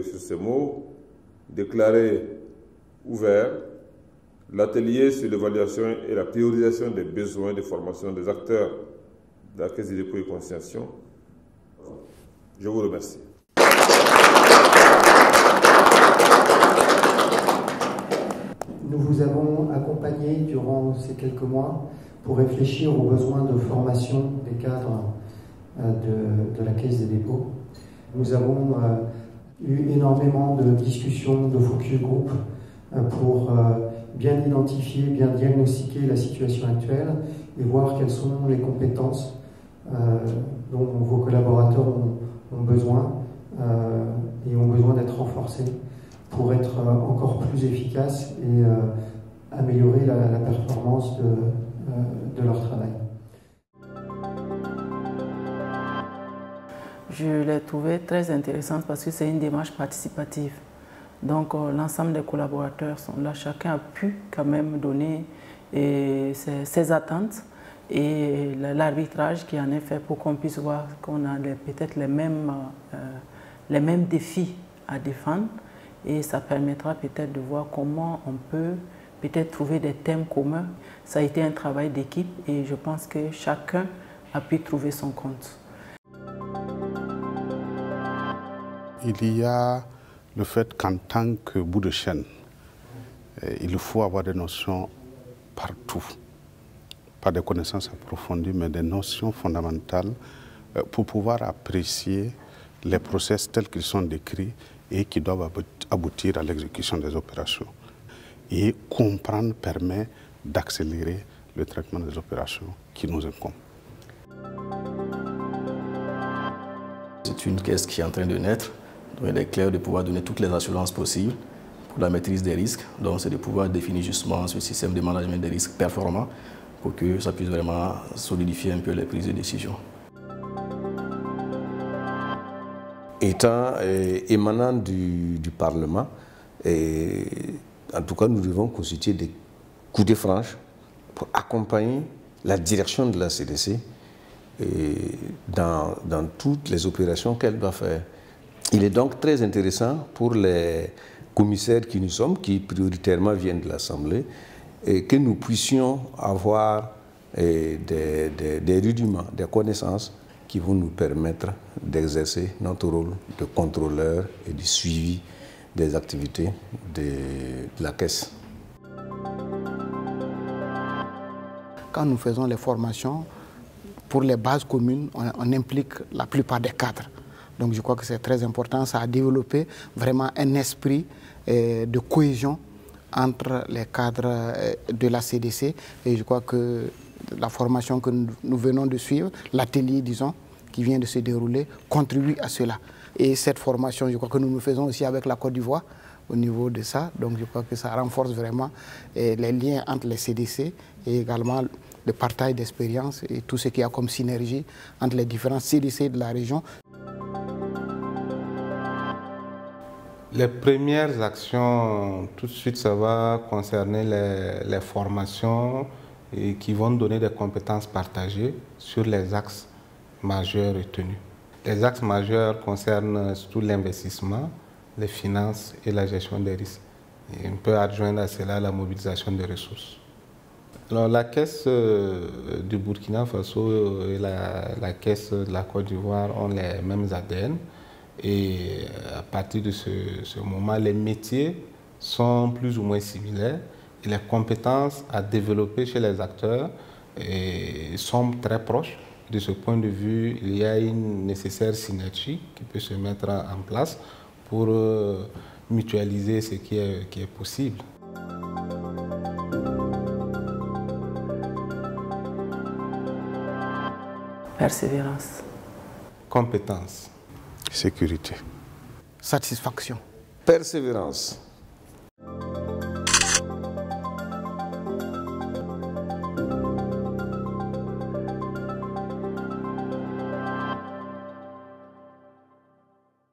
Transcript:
conclure sur ces mots, déclarer ouvert l'atelier sur l'évaluation et la priorisation des besoins de formation des acteurs de la Caisse des dépôts et consignations. Je vous remercie. Nous vous avons accompagné durant ces quelques mois pour réfléchir aux besoins de formation des cadres de la Caisse des dépôts. Nous avons eu énormément de discussions, de focus group pour bien identifier, bien diagnostiquer la situation actuelle et voir quelles sont les compétences dont vos collaborateurs ont besoin et ont besoin d'être renforcés pour être encore plus efficaces et améliorer la performance de leur travail. Je l'ai trouvé très intéressante parce que c'est une démarche participative. Donc l'ensemble des collaborateurs sont là, chacun a pu quand même donner ses attentes et l'arbitrage qui en est fait pour qu'on puisse voir qu'on a peut-être les mêmes défis à défendre et ça permettra peut-être de voir comment on peut peut-être trouver des thèmes communs. Ça a été un travail d'équipe et je pense que chacun a pu trouver son compte. Il y a le fait qu'en tant que bout de chaîne, il faut avoir des notions partout. Pas des connaissances approfondies, mais des notions fondamentales pour pouvoir apprécier les process tels qu'ils sont décrits et qui doivent aboutir à l'exécution des opérations. Et comprendre permet d'accélérer le traitement des opérations qui nous incombent. C'est une caisse qui est en train de naître. Donc il est clair de pouvoir donner toutes les assurances possibles pour la maîtrise des risques. Donc c'est de pouvoir définir justement ce système de management des risques performant pour que ça puisse vraiment solidifier un peu les prises de décision. Étant émanant du Parlement, en tout cas nous devons constituer des coups de franche pour accompagner la direction de la CDC dans toutes les opérations qu'elle doit faire. Il est donc très intéressant pour les commissaires qui nous sommes, qui prioritairement viennent de l'Assemblée, que nous puissions avoir des rudiments, des connaissances qui vont nous permettre d'exercer notre rôle de contrôleur et de suivi des activités de la Caisse. Quand nous faisons les formations, pour les bases communes, on implique la plupart des cadres. Donc je crois que c'est très important, ça a développé vraiment un esprit de cohésion entre les cadres de la CDC et je crois que la formation que nous venons de suivre, l'atelier disons, qui vient de se dérouler, contribue à cela. Et cette formation, je crois que nous faisons aussi avec la Côte d'Ivoire au niveau de ça, donc je crois que ça renforce vraiment les liens entre les CDC et également le partage d'expérience et tout ce qu'il y a comme synergie entre les différents CDC de la région. Les premières actions, tout de suite, ça va concerner les formations qui vont donner des compétences partagées sur les axes majeurs retenus. Les axes majeurs concernent surtout l'investissement, les finances et la gestion des risques. Et on peut adjoindre à cela la mobilisation des ressources. Alors, la caisse du Burkina Faso et la caisse de la Côte d'Ivoire ont les mêmes ADN. Et à partir de ce moment, les métiers sont plus ou moins similaires et les compétences à développer chez les acteurs sont très proches. De ce point de vue, il y a une nécessaire synergie qui peut se mettre en place pour mutualiser ce qui est possible. Persévérance. Compétence. Sécurité. Satisfaction. Persévérance.